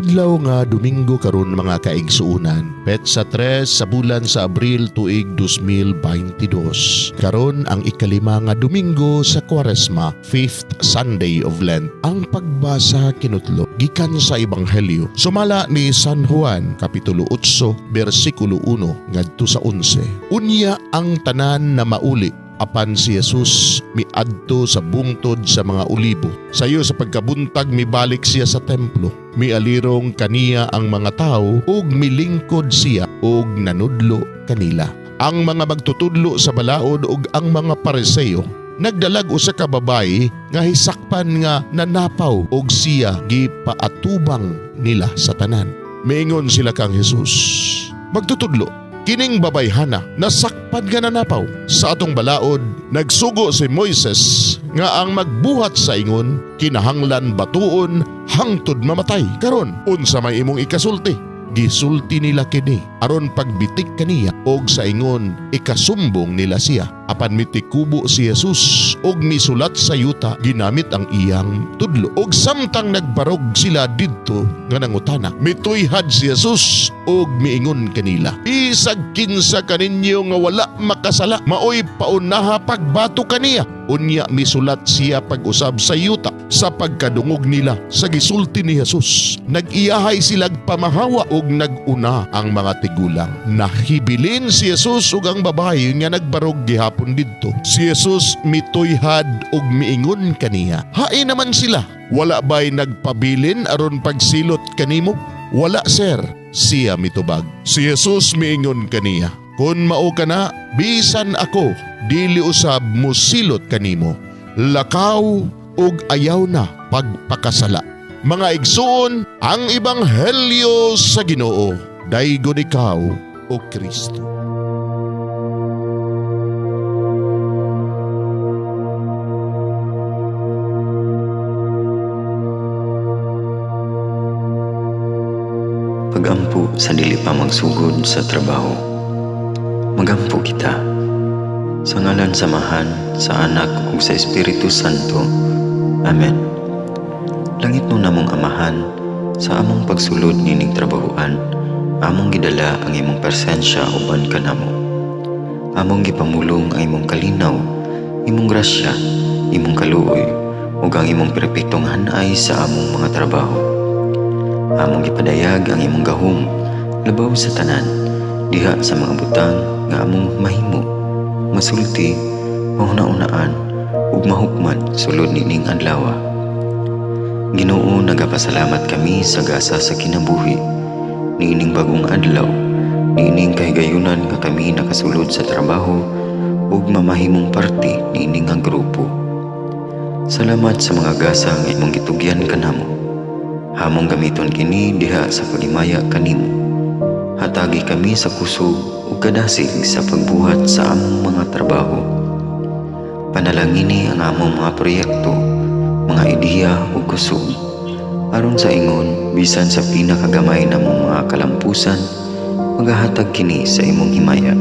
Adlaw nga Domingo karon mga kaigsuunan, petsa 3 sa bulan sa Abril tuig 2022. Karon ang ikalima nga Domingo sa Kwaresma, 5th Sunday of Lent. Ang pagbasa kinutlo gikan sa Ebanghelyo sumala ni San Juan kapitulo 8 bersikulo 1 ngadto sa 11. Unya ang tanan na mauli apan si Jesus miadto sa bungtod sa mga olibo. Sayo sa pagkabuntag mibalik siya sa templo. Mialirong kaniya ang mga tao ug milingkod siya ug nanudlo kanila. Ang mga magtutudlo sa balaod ug ang mga Pariseo nagdalag usa ka babayi nga hisakpan nga nanapaw ug siya gipaatubang nila sa tanan. Miingon sila kang Jesus, magtutudlo, kining babayhana nasakpan nga nanapaw. Sa atong balaod, nagsugo si Moises nga ang magbuhat sa ingon, kinahanglan batuon hangtod mamatay. Karon, unsa may imong ikasulti? Gisulti nila kini aron pagbitik kaniya og sa ingon ikasumbong nila siya. Apan mitikubo si Jesus og misulat sa yuta ginamit ang iyang tudlo. Og samtang nagbarog sila didto nga nangutana, mituyhad si Jesus og miingon kanila, bisag kinsa kaninyo nga wala makasala, maoy paunaha pagbato kaniya. Unya misulat siya pag-usab sa yuta sa pagkadungog nila sa gisulti ni Jesus. Nag-iyahay silag pamahawa og nag-una ang mga tigulang. Nahibilin si Jesus ug ang babae nga nagbarog gihapon didto. Si Jesus mituyhad ug miingon kaniya, hain naman sila, wala ba'y nagpabilin aron pagsilot kanimo? Wala sir, siya mitubag. Si Jesus miingon kaniya, kun mao ka na, bisan ako, dili usab mo silot kanimo. Lakaw ug ayaw na pagpakasala. Mga igsoon, ang Ebanghelyo sa Ginoo. Daygon ikaw, o Kristo. Pagampo sa dili pa magsugod sa trabaho. Magampo kita sa ngalan samahan sa Anak ug sa Espiritu Santo. Amen. Langit mo namong Amahan, sa among pagsulod nining trabahoan, among gidala ang imong presensya uban kanamo. Among gipamulong ang imong kalinaw, imong grasya, imong kaluoy, ug ang imong perpektong hanay sa among mga trabaho. Among gipadayag ang imong gahom labaw sa tanan, diha sa mga butang nga among mahimo, masulti, mahuna-unaan, ug mahukman sulod nining adlaw. Ginoo, nagapasalamat kami sa gasa sa kinabuhi, niining bagong adlaw, niining kahigayunan nga kami nakasulod sa trabaho ug mamahimong parte niining nga grupo. Salamat sa mga gasa nga imong gitugyan kanamo. Hamong gamiton kini diha sa pagimaya kanimo. Hatagi kami sa kusog ug kadasig sa pagbuhat sa among mga trabaho. Panalangini ang among mga proyekto, mga ideya ug kusog, aron sa ingon bisan sa pinakagamay namong mga kalampusan, magahatag kini sa imong himaya.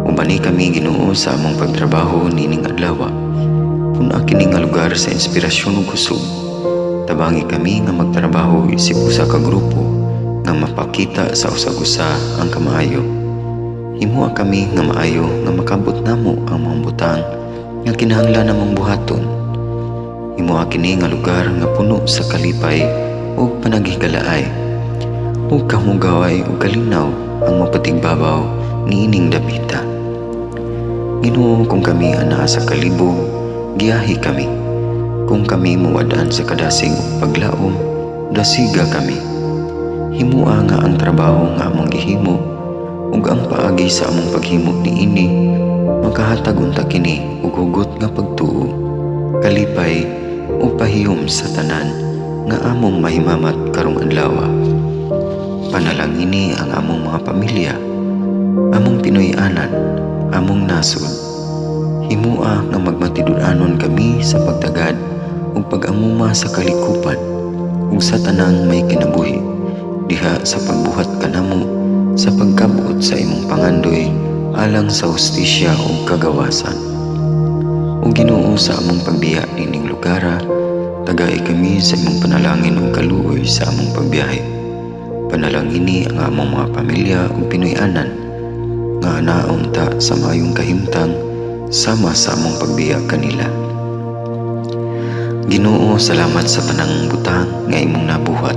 Ubani kami Ginoo sa among pagtrabaho nining adlaw. Puna kini nga lugar sa inspirasyon ug kusog. Tabangi kami nga magtrabaho isip usa ka grupo nga mapakita sa usag-usa ang kamaayo. Himuha kami nga maayo nga makabot namo ang mga butang nga kinahanglan namong buhaton. Himuha kini nga lugar nga puno sa kalipay ug panagihigalaay. Ug kamugaway ug kalinaw ang mapatigbabaw niining dapita. Ginoo, kung kami anaa sa kalibog, giyahi kami. Kung kami muwadaan sa kadasig ug paglaom, dasiga kami. Himua nga ang trabaho nga among gihimo ug ang paagi sa among paghimo niini makahatag unta kini ug hugot nga pagtuo, kalipay ug pahiyom sa tanan nga among mahimamat karong adlaw. Panalangini ang among mga pamilya, among Pinoy-anan, among nasod. Himua nga magmatidud-anon kami sa pagtagad ug pag-amuma sa kalikupan ug sa tanang may kinabuhi, diha sa pagbuhat kanamo sa pagkabuot sa imong pangandoy alang sa hustisya ug kagawasan. O Ginoo, sa among pagbiya nining lugara, Tagai kami sa imong panalangin ug kaluoy sa among pagbiyahe. Panalangini ang among mga pamilya ug Pinoy-anan nga anaon ta sa maayong kahimtang sama sa among pagbiya kanila. Ginoo, salamat sa tanang butang nga imong nabuhat,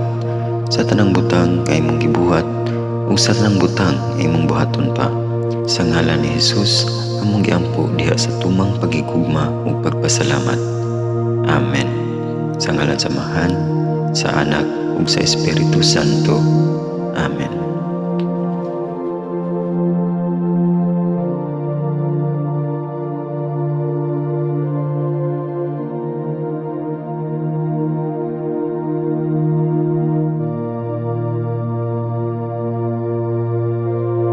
sa tanang butang nga imong gibuhat ug sa tanang butang nga imong buhaton pa. Sa ngalan ni Jesus, among giampo diha sa tumang pagigugma ug pagpasalamat. Amen. Sa ngalan sa Amahan, sa Anak ug sa Espiritu Santo. Amen.